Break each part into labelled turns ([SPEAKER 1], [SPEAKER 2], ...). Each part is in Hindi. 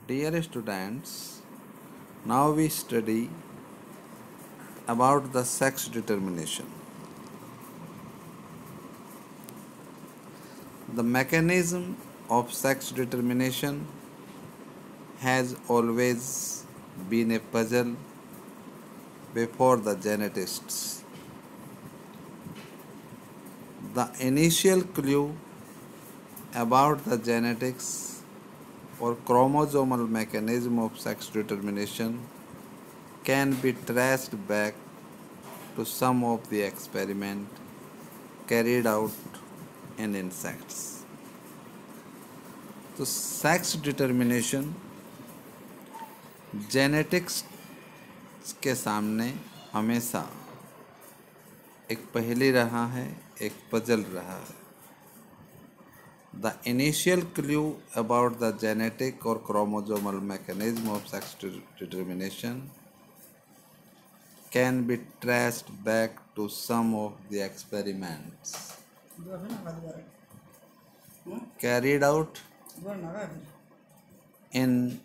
[SPEAKER 1] Dear students, now we study about the sex determination. The mechanism of sex determination has always been a puzzle before the geneticists. The initial clue about the genetics or chromosomal mechanism of sex determination can be traced back to some of the experiments carried out in insects. तो सेक्स डिटर्मिनेशन जेनेटिक्स के सामने हमेशा एक पहेली रहा है, एक पजल रहा है. The initial clue about the genetic or chromosomal mechanism of sex determination can be traced back to some of the experiments carried out in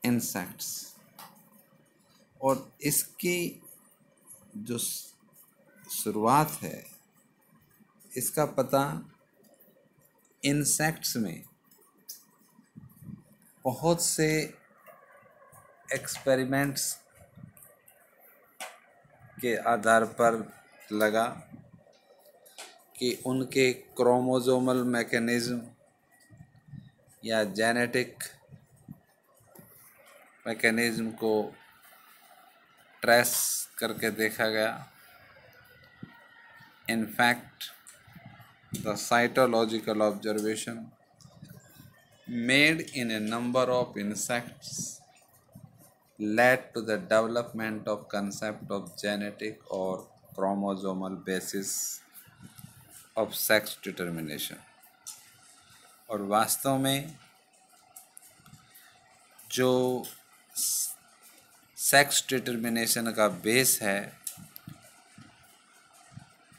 [SPEAKER 1] insects. और इसकी जो शुरुआत है इसका पता इंसेक्ट्स में बहुत से एक्सपेरिमेंट्स के आधार पर लगा कि उनके क्रोमोसोमल मैकेनिज्म या जेनेटिक मैकेनिज्म को ट्रेस करके देखा गया. In fact, the cytological observation made in a number of insects led to the development of concept of genetic or chromosomal basis of sex determination. और वास्तव में जो सेक्स डिटर्मिनेशन का बेस है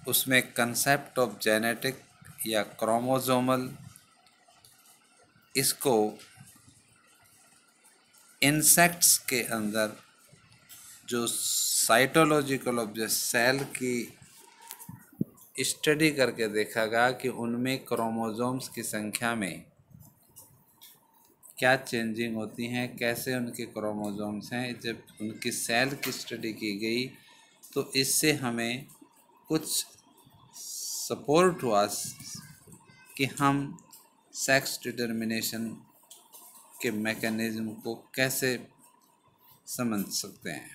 [SPEAKER 1] उसमें कंसेप्ट ऑफ जेनेटिक या क्रोमोसोमल, इसको इंसेक्ट्स के अंदर जो साइटोलॉजिकल ऑब्जेक्ट सेल की स्टडी करके देखा गया कि उनमें क्रोमोसोम्स की संख्या में क्या चेंजिंग होती हैं, कैसे उनके क्रोमोसोम्स हैं. जब उनकी सेल की स्टडी की गई तो इससे हमें कुछ सपोर्ट हुआ कि हम सेक्स डिटर्मिनेशन के मैकेनिज्म को कैसे समझ सकते हैं.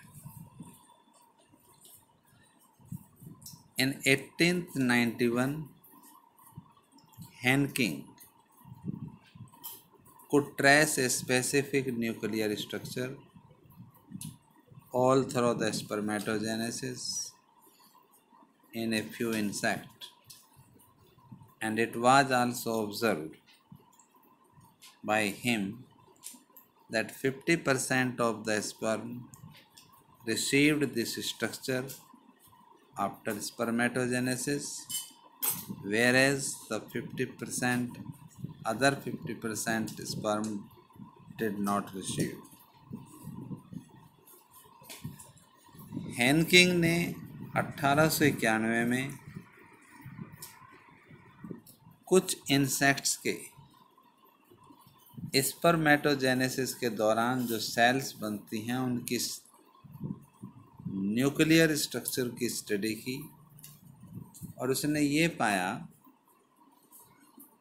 [SPEAKER 1] In 1891, Henking could trace a specific nuclear structure all through the spermatogenesis in a few insects, and it was also observed by him that 50% of the sperm received this structure after spermatogenesis, whereas the 50% sperm did not receive. हेनकिंग ने 1891 में कुछ इंसेक्ट्स के स्पर्मेटोजेनेसिस के दौरान जो सेल्स बनती हैं उनकी न्यूक्लियर स्ट्रक्चर की स्टडी की और उसने ये पाया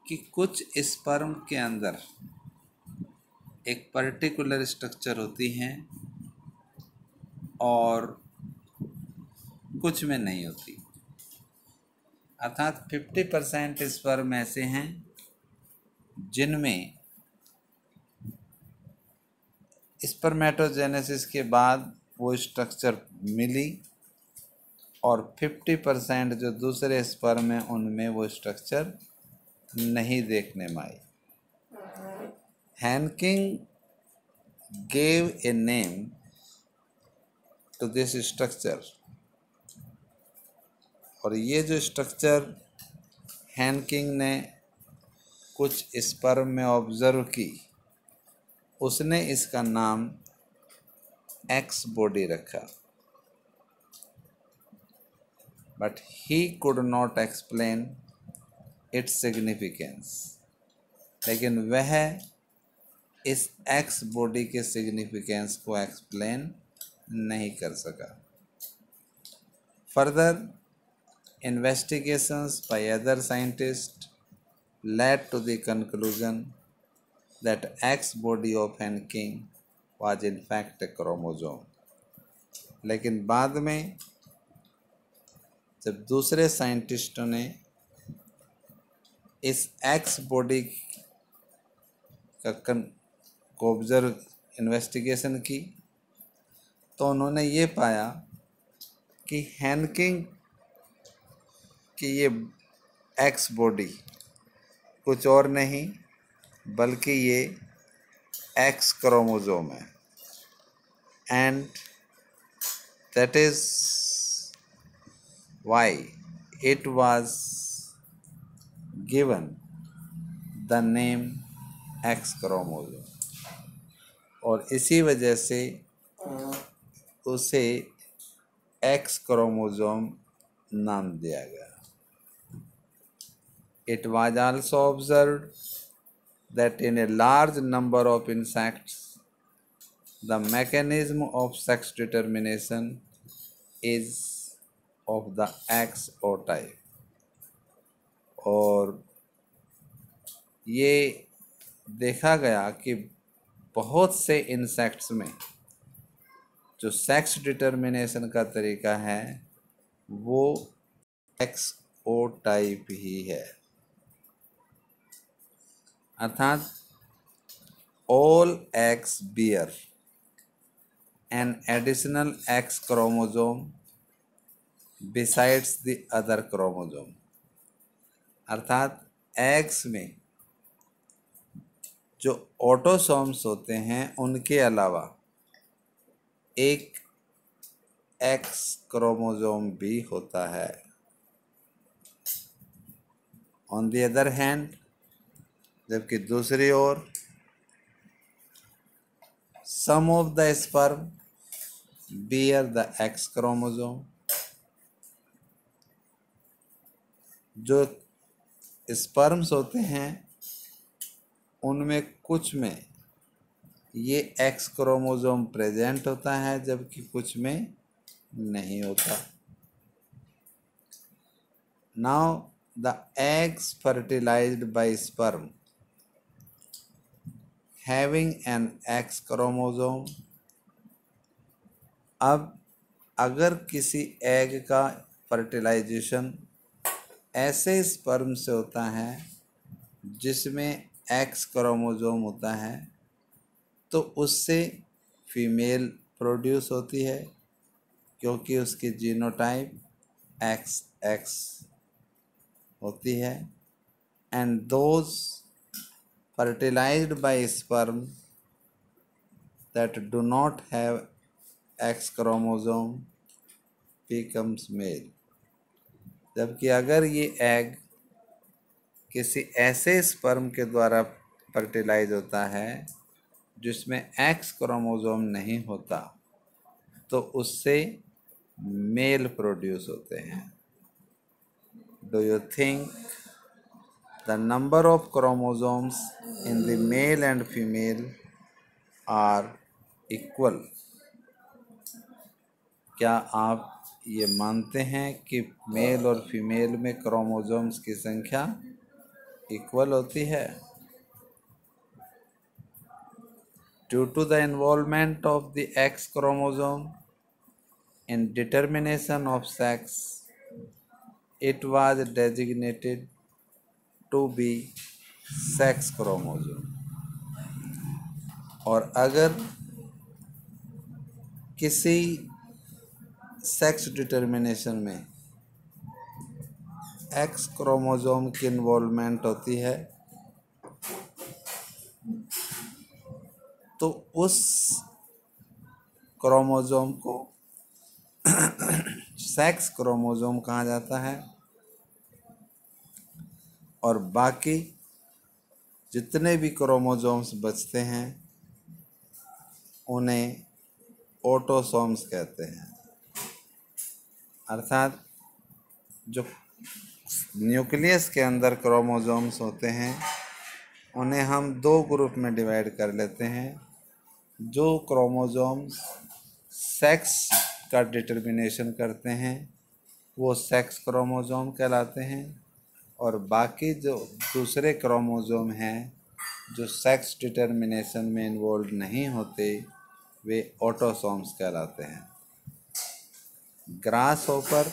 [SPEAKER 1] कि कुछ स्पर्म के अंदर एक पर्टिकुलर स्ट्रक्चर होती हैं और कुछ में नहीं होती. अर्थात 50% स्पर्म ऐसे हैं जिनमें स्पर्मेटोजेनेसिस के बाद वो स्ट्रक्चर मिली और 50% जो दूसरे स्पर्म हैं उनमें वो स्ट्रक्चर नहीं देखने में आई. हैनकिंग gave a name to this structure और ये जो स्ट्रक्चर हैनकिंग ने कुछ स्पर्म में ऑब्जर्व की, उसने इसका नाम एक्स बॉडी रखा, but he could not explain its significance. लेकिन वह इस एक्स बॉडी के सिग्निफिकेंस को एक्सप्लेन नहीं कर सका। Further investigations by other scientists led to the conclusion that X body of Hanking was in fact a chromosome। लेकिन बाद में जब दूसरे साइंटिस्टों ने इस एक्स बॉडी को ऑब्जर्व इन्वेस्टिगेशन की, तो उन्होंने ये पाया कि हैनकिंग कि ये एक्स बॉडी कुछ और नहीं बल्कि ये एक्स क्रोमोसोम है, and that is why it was given the name x chromosome, और इसी वजह से उसे एक्स क्रोमोसोम नाम दिया गया। It was also observed that in a large number of insects, the mechanism of sex determination is of the XO type। और ये देखा गया कि बहुत से इंसेक्ट्स में जो सेक्स डिटर्मिनेशन का तरीका है वो XO टाइप ही है, अर्थात all eggs bear an additional X chromosome besides the other chromosome। अर्थात एग्स में जो ऑटोसोम्स होते हैं उनके अलावा एक एक्स क्रोमोसोम भी होता है। ऑन द अदर हैंड, जबकि दूसरी ओर some of the sperm bear the X chromosome. जो स्पर्म्स होते हैं उनमें कुछ में ये एक्स क्रोमोसोम प्रेजेंट होता है जबकि कुछ में नहीं होता। Now the eggs fertilized by sperm having an X chromosome. अब अगर किसी एग का फर्टिलाइजेशन ऐसे स्पर्म से होता है जिसमें एक्स क्रोमोसोम होता है तो उससे फीमेल प्रोड्यूस होती है क्योंकि उसकी जीनोटाइप XX होती है, and those fertilized by sperm that do not have X chromosome becomes male. जबकि अगर ये एग किसी ऐसे स्पर्म के द्वारा फर्टिलाइज होता है जिसमें एक्स क्रोमोसोम नहीं होता तो उससे मेल प्रोड्यूस होते हैं। Do you think the number of chromosomes in the male and female are equal? क्या आप ये मानते हैं कि मेल और फीमेल में क्रोमोसोम्स की संख्या इक्वल होती है? Due to the involvement of the X chromosome in determination of sex, it was designated to be sex chromosome। और अगर किसी सेक्स डिटर्मिनेशन में एक्स क्रोमोसोम की इन्वॉल्वमेंट होती है तो उस क्रोमोसोम को सेक्स क्रोमोसोम कहा जाता है, और बाकी जितने भी क्रोमोसोम्स बचते हैं उन्हें ऑटोसोम्स कहते हैं। अर्थात जो न्यूक्लियस के अंदर क्रोमोसोम्स होते हैं उन्हें हम दो ग्रुप में डिवाइड कर लेते हैं। जो क्रोमोसोम्स सेक्स का डिटर्मिनेशन करते हैं वो सेक्स क्रोमोसोम कहलाते हैं, और बाकी जो दूसरे क्रोमोसोम हैं जो सेक्स डिटर्मिनेशन में इन्वॉल्व नहीं होते वे ऑटोसोम्स कहलाते हैं। Grasshopper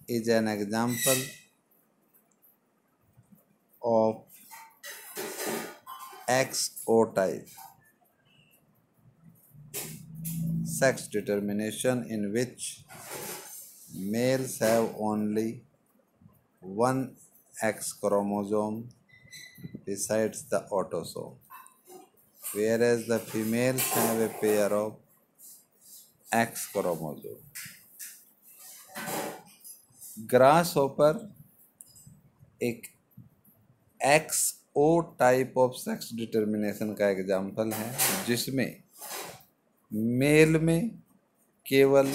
[SPEAKER 1] is an example of XO type sex determination in which males have only one X chromosome besides the autosome, whereas the females have a pair of X chromosome. Grasshopper एक XO type of sex determination का एग्जाम्पल है जिसमें मेल में केवल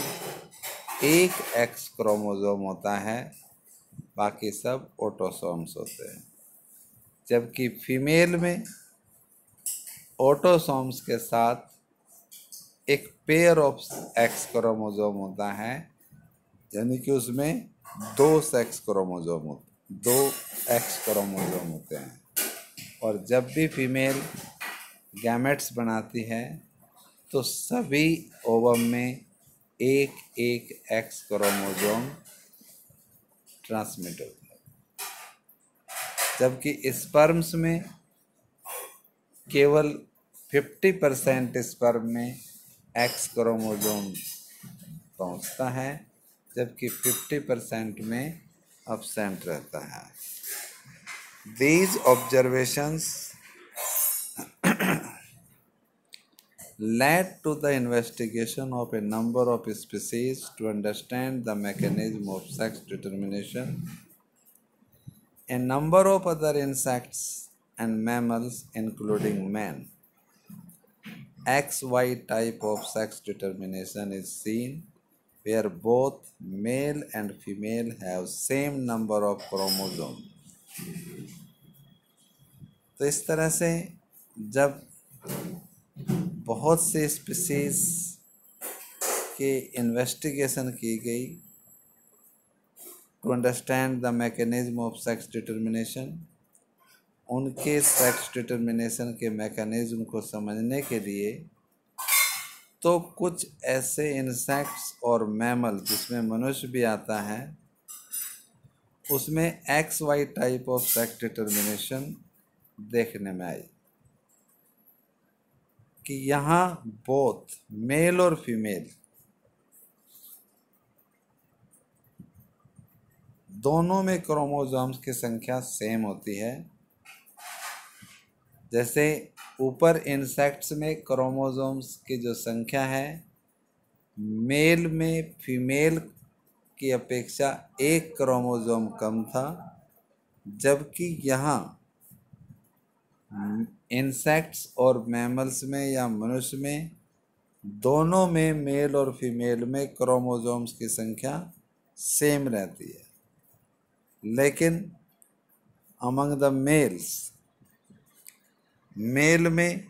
[SPEAKER 1] एक X क्रोमोसोम होता है, बाकी सब ऑटोसोम्स होते हैं। जबकि फीमेल में ऑटोसोम्स के साथ एक पेयर ऑफ X क्रोमोसोम होता है, यानी कि उसमें दो X क्रोमोसोम होते हैं। और जब भी फीमेल गैमेट्स बनाती है तो सभी ओवम में एक एक X क्रोमोसोम ट्रांसमिट होता है। जबकि स्पर्म्स में केवल 50% स्पर्म में X क्रोमोसोम पहुंचता है, जबकि 50% में absent रहता है। These observations led to the investigation of a number of species to understand the mechanism of sex determination. A number of other insects and mammals, including man, XY type of sex determination is seen, where both male and female have same number of chromosomes. तो इस तरह से जब बहुत से स्पीसीज के इन्वेस्टिगेशन की गई to understand the mechanism of sex determination, उनके सेक्स डिटर्मिनेशन के मैकेनिज्म को समझने के लिए तो कुछ ऐसे इंसेक्ट्स और मैमल जिसमें मनुष्य भी आता है उसमें XY type of sex determination देखने में आई कि यहाँ बोथ मेल और फीमेल दोनों में क्रोमोसोम्स की संख्या सेम होती है। जैसे ऊपर इंसेक्ट्स में क्रोमोसोम्स की जो संख्या है मेल में फीमेल की अपेक्षा एक क्रोमोसोम कम था, जबकि यहाँ इंसेक्ट्स और मैमल्स में या मनुष्य में दोनों में मेल और फीमेल में क्रोमोसोम्स की संख्या सेम रहती है। लेकिन अमंग द मेल में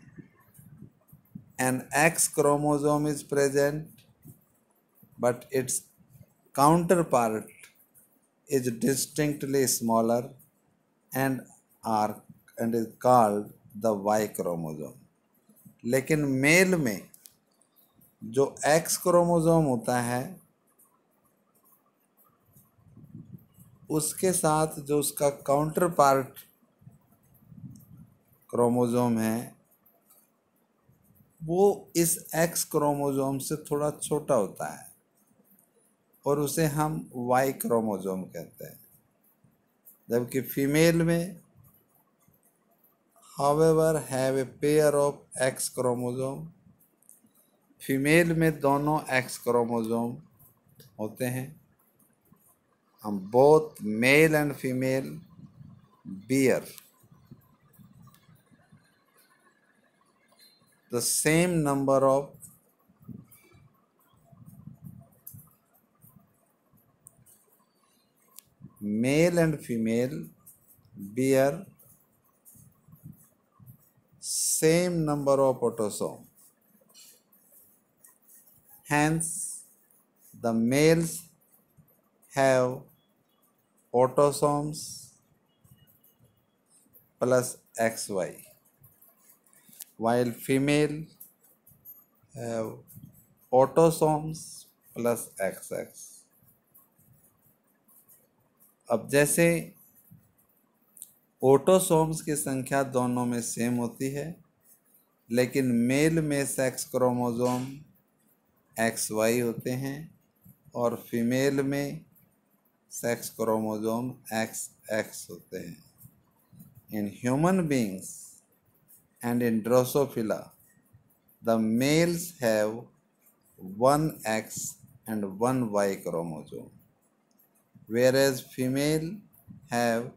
[SPEAKER 1] an X chromosome is present, but its counterpart is distinctly smaller and is called the Y chromosome. लेकिन मेल में जो X क्रोमोसोम होता है उसके साथ जो उसका काउंटर पार्ट क्रोमोसोम है वो इस X क्रोमोसोम से थोड़ा छोटा होता है और उसे हम Y क्रोमोसोम कहते हैं। जबकि फीमेल में however have a pair of X chromosome, female में दोनों X क्रोमोसोम होते हैं। हम both male and female bear the same number of male and female bear same number of autosomes. Hence, the males have autosomes plus XY, while female have autosomes plus XX. अब जैसे ऑटोसोम्स की संख्या दोनों में सेम होती है, लेकिन मेल में सेक्स क्रोमोसोम XY होते हैं और फीमेल में सेक्स क्रोमोसोम XX होते हैं. In human beings and in Drosophila, the males have one X and one Y chromosome, whereas female have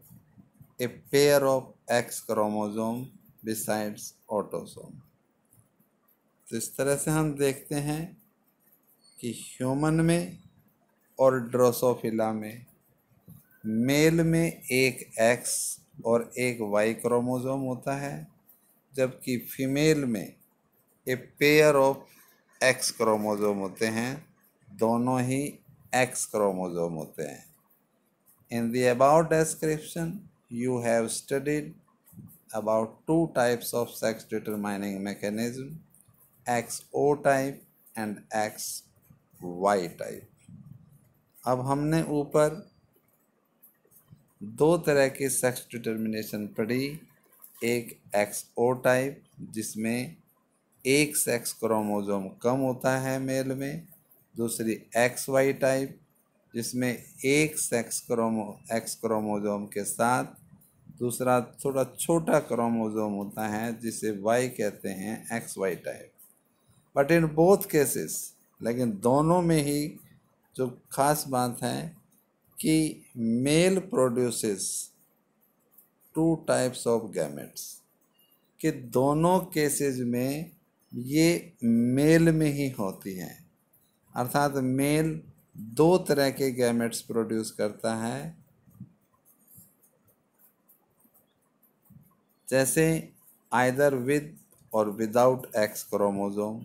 [SPEAKER 1] a pair of X chromosome besides autosome. तो इस तरह से हम देखते हैं कि ह्यूमन में और ड्रोसोफिला में मेल में एक X और एक Y क्रोमोसोम होता है, जबकि फीमेल में a pair of X chromosome होते हैं, दोनों ही X क्रोमोसोम होते हैं. In the above description, you have studied about two types of sex determining mechanism, XO type and XY type. अब हमने ऊपर दो तरह की सेक्स डिटर्मिनेशन पढ़ी. एक XO टाइप जिसमें एक सेक्स क्रोमोसोम कम होता है मेल में, दूसरी XY टाइप जिसमें एक सेक्स X क्रोमोसोम के साथ दूसरा थोड़ा छोटा क्रोमोसोम होता है जिसे Y कहते हैं, XY type. But in both cases, लेकिन दोनों में ही जो खास बात है कि male produces two types of gametes, कि दोनों केसेस में ये मेल में ही होती हैं. अर्थात मेल दो तरह के गैमेट्स प्रोड्यूस करता है. जैसे आइदर विद और विदाउट X क्रोमोसोम.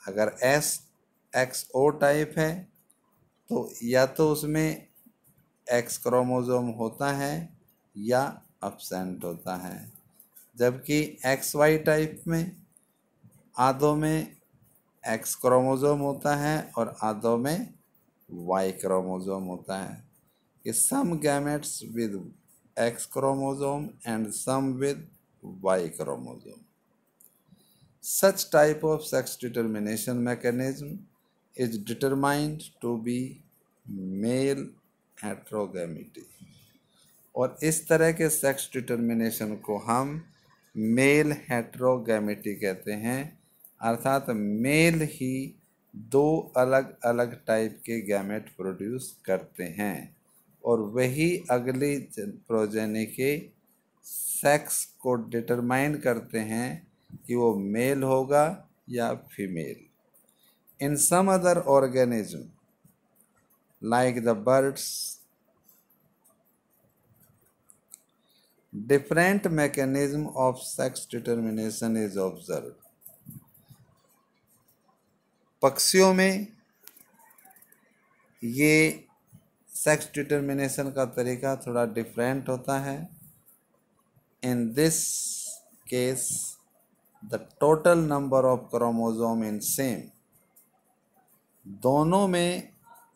[SPEAKER 1] अगर XO टाइप है तो या तो उसमें X क्रोमोसोम होता है या अब्सेंट होता है, जबकि XY टाइप में आधों में X क्रोमोसोम होता है और आधों में Y क्रोमोसोम होता है. कि some gametes with X chromosome and some with Y chromosome. Such type of sex determination mechanism is determined to be male heterogamity. और इस तरह के सेक्स डिटर्मिनेशन को हम मेल हेटेरोगैमिटी कहते हैं. अर्थात मेल ही दो अलग अलग टाइप के गैमेट प्रोड्यूस करते हैं और वही अगली प्रोजेनी के सेक्स को डिटरमाइन करते हैं कि वो मेल होगा या female. In some other organism like the birds, different mechanism of sex determination is observed. पक्षियों में ये सेक्स डिटर्मिनेशन का तरीका थोड़ा डिफरेंट होता है. In this case the total number of chromosome in same, दोनों में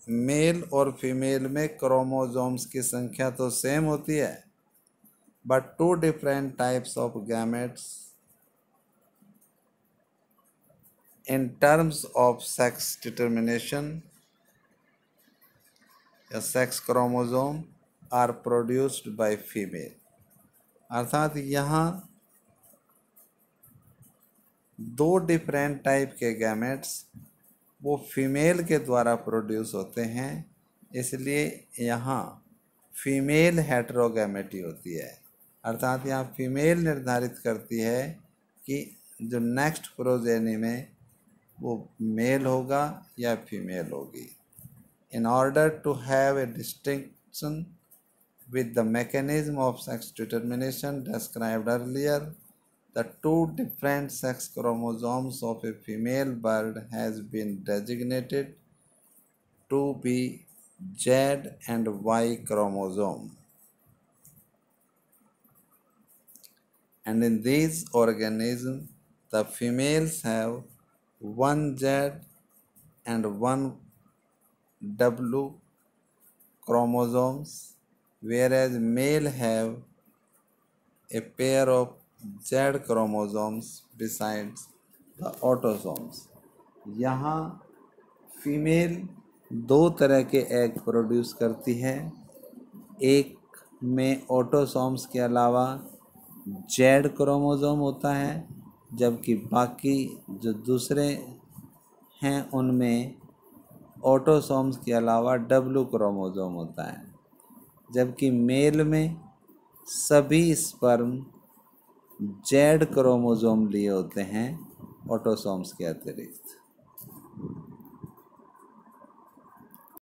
[SPEAKER 1] मेल और फीमेल में क्रोमोसोम्स की संख्या तो सेम होती है, but two different types of gametes in terms of sex determination, a sex chromosome are produced by female. अर्थात यहाँ दो डिफरेंट टाइप के गैमेट्स वो फीमेल के द्वारा प्रोड्यूस होते हैं, इसलिए यहाँ फीमेल हेटेरोगैमेटी होती है. अर्थात यहाँ फीमेल निर्धारित करती है कि जो नेक्स्ट प्रोजेनी में वो मेल होगा या फीमेल होगी। In order to have a distinction with the mechanism of sex determination described earlier, the two different sex chromosomes of a female bird has been designated to be Z and Y chromosome. And in these organisms, the females have one Z and one W chromosomes, whereas male have a pair of Z chromosomes besides the autosomes. यहाँ फीमेल दो तरह के एग प्रोड्यूस करती है, एक में ऑटोसोम्स के अलावा जेड क्रोमोसोम होता है, जबकि बाकी जो दूसरे हैं उनमें ऑटोसोम्स के अलावा डब्ल्यू क्रोमोसोम होता है। जबकि मेल में सभी स्पर्म जेड क्रोमोसोम लिए होते हैं ऑटोसोम्स के अतिरिक्त।